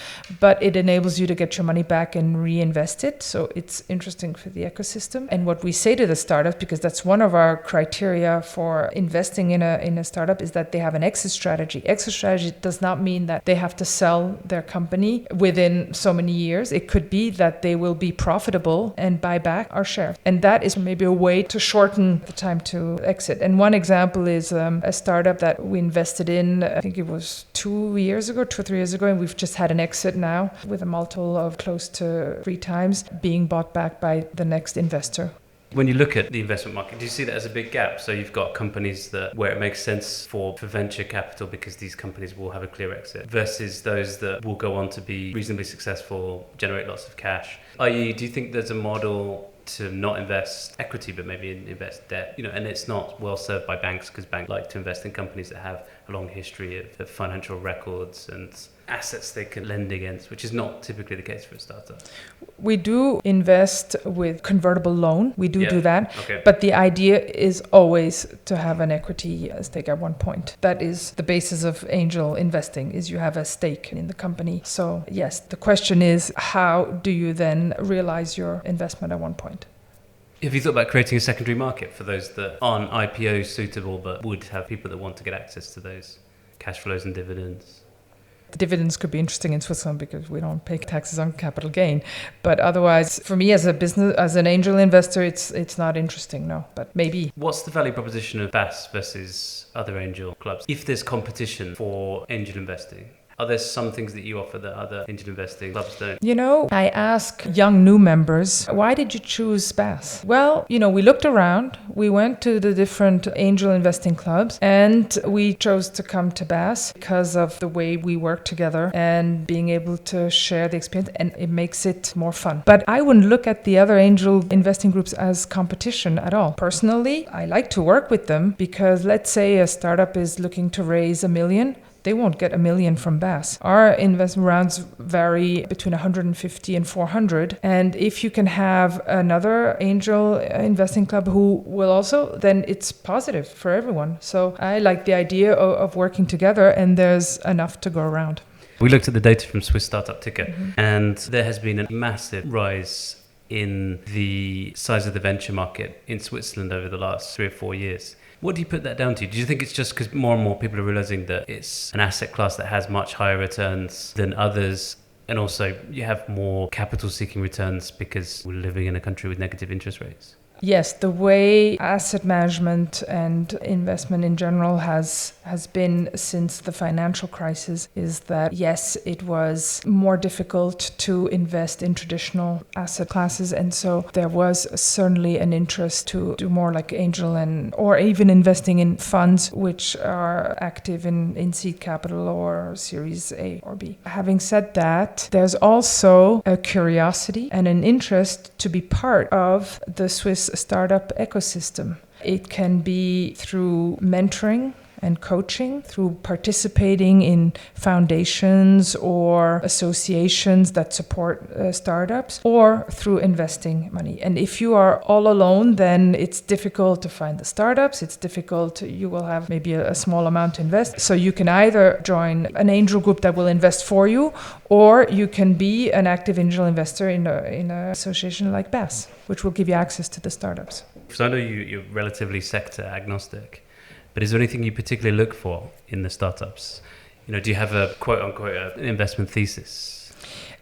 but it enables you to get your money back and reinvest it. So it's interesting for the ecosystem. And what we say to the startups, because that's one of our criteria for investing in a startup, is that they have an exit strategy. Exit strategy does not mean that they have to sell their company within so many years. It could be that they will be profitable and buy back our share. And that is maybe a way to shorten the time to exit. And one example is a startup that we invested in, I think it was 2 or 3 years ago, and we've just had an exit now with a multiple of close to 3 times being bought back by the next investor. When you look at the investment market, do you see that as a big gap? So you've got companies where it makes sense for venture capital because these companies will have a clear exit versus those that will go on to be reasonably successful, generate lots of cash. I.e., do you think there's a model to not invest equity but maybe invest debt? And it's not well served by banks because banks like to invest in companies that have a long history of financial records and assets they can lend against, which is not typically the case for a startup. We do invest with convertible loan. We do that. Okay. But the idea is always to have an equity stake at one point. That is the basis of angel investing, is you have a stake in the company. So yes, the question is, how do you then realize your investment at one point? Have you thought about creating a secondary market for those that aren't IPO suitable but would have people that want to get access to those cash flows and dividends? The dividends could be interesting in Switzerland because we don't pay taxes on capital gain. But otherwise, for me as a business, as an angel investor, it's not interesting, no. But maybe. What's the value proposition of BAS versus other angel clubs? If there's competition for angel investing, are there some things that you offer that other angel investing clubs don't? I ask young new members, why did you choose BAS? Well, we looked around, we went to the different angel investing clubs, and we chose to come to BAS because of the way we work together and being able to share the experience, and it makes it more fun. But I wouldn't look at the other angel investing groups as competition at all. Personally, I like to work with them because let's say a startup is looking to raise $1 million. They won't get $1 million from BAS. Our investment rounds vary between 150 and 400. And if you can have another angel investing club who will also, then it's positive for everyone. So I like the idea of working together, and there's enough to go around. We looked at the data from Swiss Startup Ticker, and there has been a massive rise in the size of the venture market in Switzerland over the last 3 or 4 years. What do you put that down to? Do you think it's just because more and more people are realizing that it's an asset class that has much higher returns than others, and also you have more capital seeking returns because we're living in a country with negative interest rates? Yes, the way asset management and investment in general has been since the financial crisis is that, yes, it was more difficult to invest in traditional asset classes. And so there was certainly an interest to do more like angel or even investing in funds which are active in seed capital or Series A or B. Having said that, there's also a curiosity and an interest to be part of the Swiss startup ecosystem. It can be through mentoring and coaching, through participating in foundations or associations that support startups, or through investing money. And if you are all alone, then it's difficult to find the startups. It's difficult. You will have maybe a small amount to invest. So you can either join an angel group that will invest for you, or you can be an active angel investor in an association like BAS, which will give you access to the startups. So I know you're relatively sector agnostic, but is there anything you particularly look for in the startups? Do you have a quote unquote investment thesis?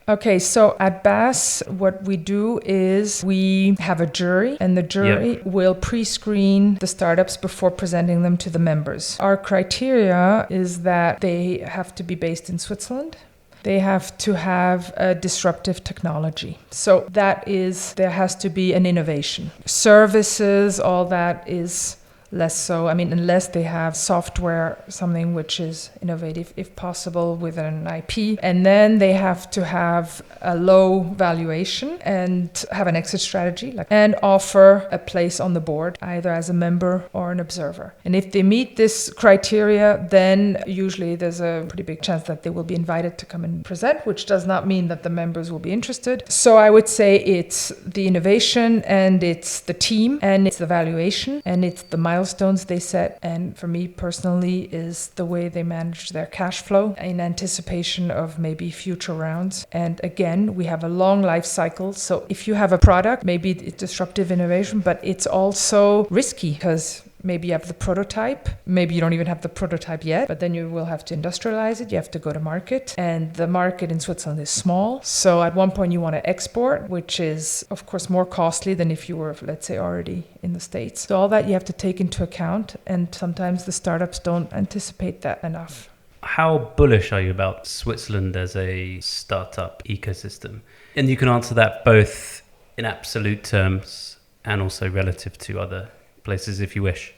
Okay, so at BAS, what we do is we have a jury, and the jury will pre-screen the startups before presenting them to the members. Our criteria is that they have to be based in Switzerland. They have to have a disruptive technology. So that is, there has to be an innovation. Services, all that is less so. I mean, unless they have software, something which is innovative, if possible, with an IP. And then they have to have a low valuation and have an exit strategy and offer a place on the board, either as a member or an observer. And if they meet this criteria, then usually there's a pretty big chance that they will be invited to come and present, which does not mean that the members will be interested. So I would say it's the innovation, and it's the team, and it's the valuation, and it's the milestones they set. And for me personally, is the way they manage their cash flow in anticipation of maybe future rounds. And again, we have a long life cycle. So if you have a product, maybe it's disruptive innovation, but it's also risky because maybe you have the prototype. Maybe you don't even have the prototype yet, but then you will have to industrialize it. You have to go to market. And the market in Switzerland is small. So at one point you want to export, which is, of course, more costly than if you were, let's say, already in the States. So all that you have to take into account. And sometimes the startups don't anticipate that enough. How bullish are you about Switzerland as a startup ecosystem? And you can answer that both in absolute terms and also relative to other places if you wish.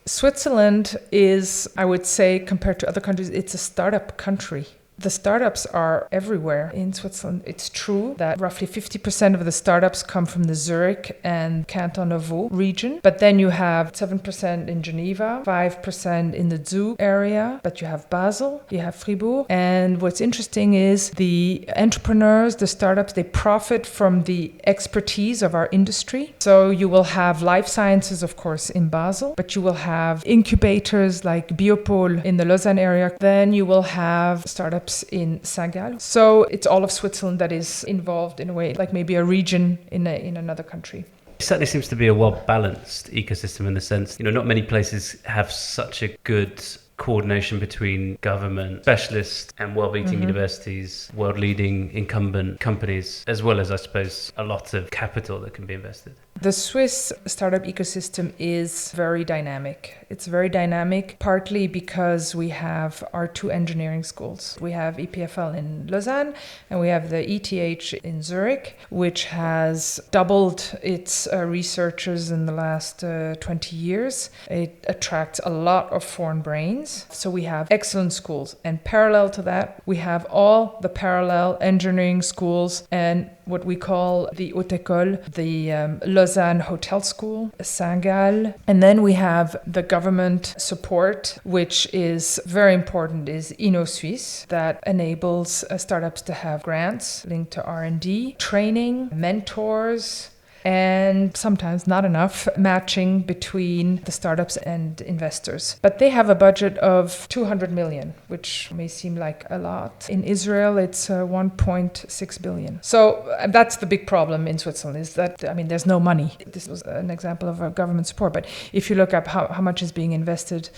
Switzerland is, I would say, compared to other countries, it's a startup country. The startups are everywhere in Switzerland. It's true that roughly 50% of the startups come from the Zurich and Canton of Vaud region. But then you have 7% in Geneva, 5% in the Zug area. But you have Basel, you have Fribourg. And what's interesting is the entrepreneurs, the startups, they profit from the expertise of our industry. So you will have life sciences, of course, in Basel, but you will have incubators like Biopol in the Lausanne area. Then you will have startups in Saint-Gall. So it's all of Switzerland that is involved in a way, like maybe a region in another country. It certainly seems to be a well-balanced ecosystem in the sense, not many places have such a good coordination between government, specialists and world-beating universities, world-leading incumbent companies, as well as, I suppose, a lot of capital that can be invested. The Swiss startup ecosystem is very dynamic. It's very dynamic, partly because we have our two engineering schools. We have EPFL in Lausanne and we have the ETH in Zurich, which has doubled its researchers in the last 20 years. It attracts a lot of foreign brains. So we have excellent schools. And parallel to that, we have all the parallel engineering schools and what we call the Haute École, the Lausanne Hotel School, Saint-Gall. And then we have the government support, which is very important, is InnoSuisse, that enables startups to have grants linked to R&D, training, mentors, and sometimes not enough matching between the startups and investors. But they have a budget of 200 million, which may seem like a lot. In Israel, it's 1.6 billion. So that's the big problem in Switzerland, is that, there's no money. This was an example of government support. But if you look up how much is being invested,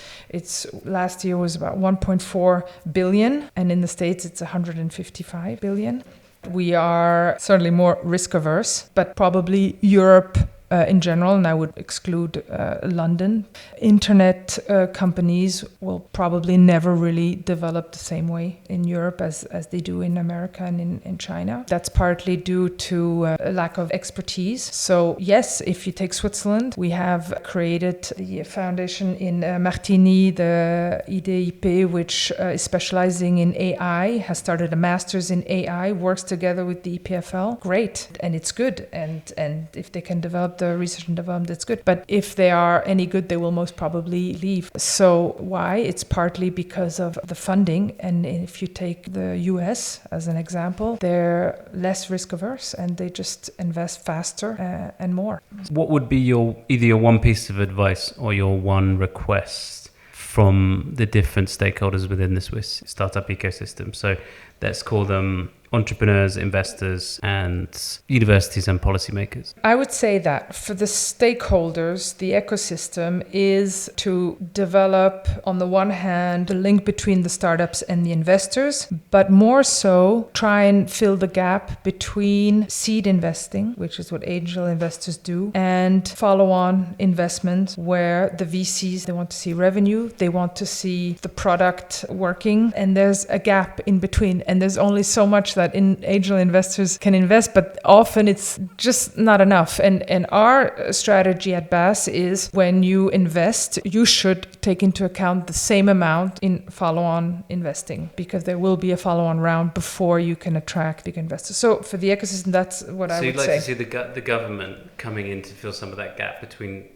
last year was about 1.4 billion. And in the States, it's 155 billion. We are certainly more risk averse, but probably Europe in general, and I would exclude London. Internet companies will probably never really develop the same way in Europe as they do in America and in China. That's partly due to a lack of expertise. So yes, if you take Switzerland, we have created the foundation in Martigny, the IDIP, which is specializing in AI, has started a master's in AI, works together with the EPFL. Great, and it's good. And if they can develop the research and development, it's good. But if they are any good, they will most probably leave. So why? It's partly because of the funding. And if you take the US as an example, they're less risk averse and they just invest faster and more. What would be either your one piece of advice or your one request from the different stakeholders within the Swiss startup ecosystem? So let's call them entrepreneurs, investors, and universities and policymakers? I would say that for the stakeholders, the ecosystem is to develop, on the one hand, the link between the startups and the investors, but more so try and fill the gap between seed investing, which is what angel investors do, and follow-on investment where the VCs, they want to see revenue, they want to see the product working, and there's a gap in between, and there's only so much that that angel investors can invest, but often it's just not enough. And our strategy at BAS is when you invest, you should take into account the same amount in follow-on investing, because there will be a follow-on round before you can attract big investors. So for the ecosystem, that's what I would say. So you'd like to see the government coming in to fill some of that gap between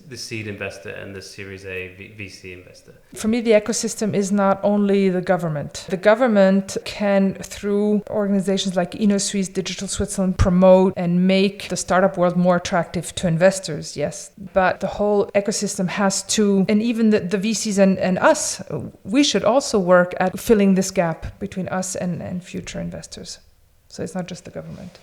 the seed investor and the Series A VC investor? For me, the ecosystem is not only the government. The government can, through organizations like InnoSuisse, Digital Switzerland, promote and make the startup world more attractive to investors, yes. But the whole ecosystem has to, and even the VCs and us, we should also work at filling this gap between us and future investors. So it's not just the government.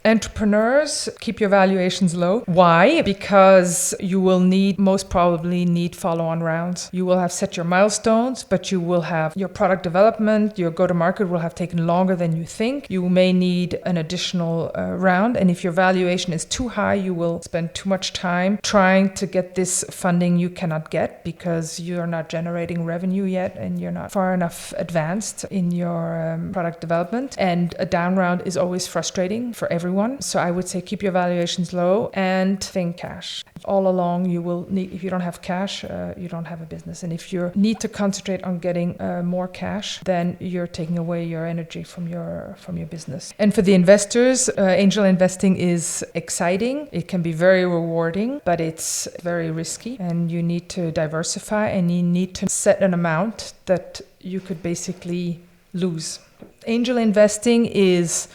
Entrepreneurs, keep your valuations low. Why? Because you will most probably need follow-on rounds. You will have set your milestones, but you will have your product development, your go-to-market will have taken longer than you think. You may need an additional round. And if your valuation is too high, you will spend too much time trying to get this funding you cannot get because you're not generating revenue yet and you're not far enough advanced in your product development. And a down round is always frustrating for everyone. So I would say keep your valuations low and think cash. All along, you will need, if you don't have cash, you don't have a business. And if you need to concentrate on getting more cash, then you're taking away your energy from your business. And for the investors, angel investing is exciting. It can be very rewarding, but it's very risky. And you need to diversify and you need to set an amount that you could basically lose. Angel investing is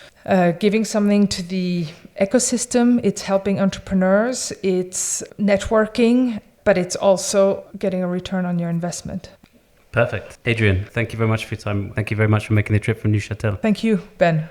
giving something to the ecosystem. It's helping entrepreneurs. It's networking, but it's also getting a return on your investment. Perfect. Adrienne, thank you very much for your time. Thank you very much for making the trip from Neuchâtel. Thank you, Ben.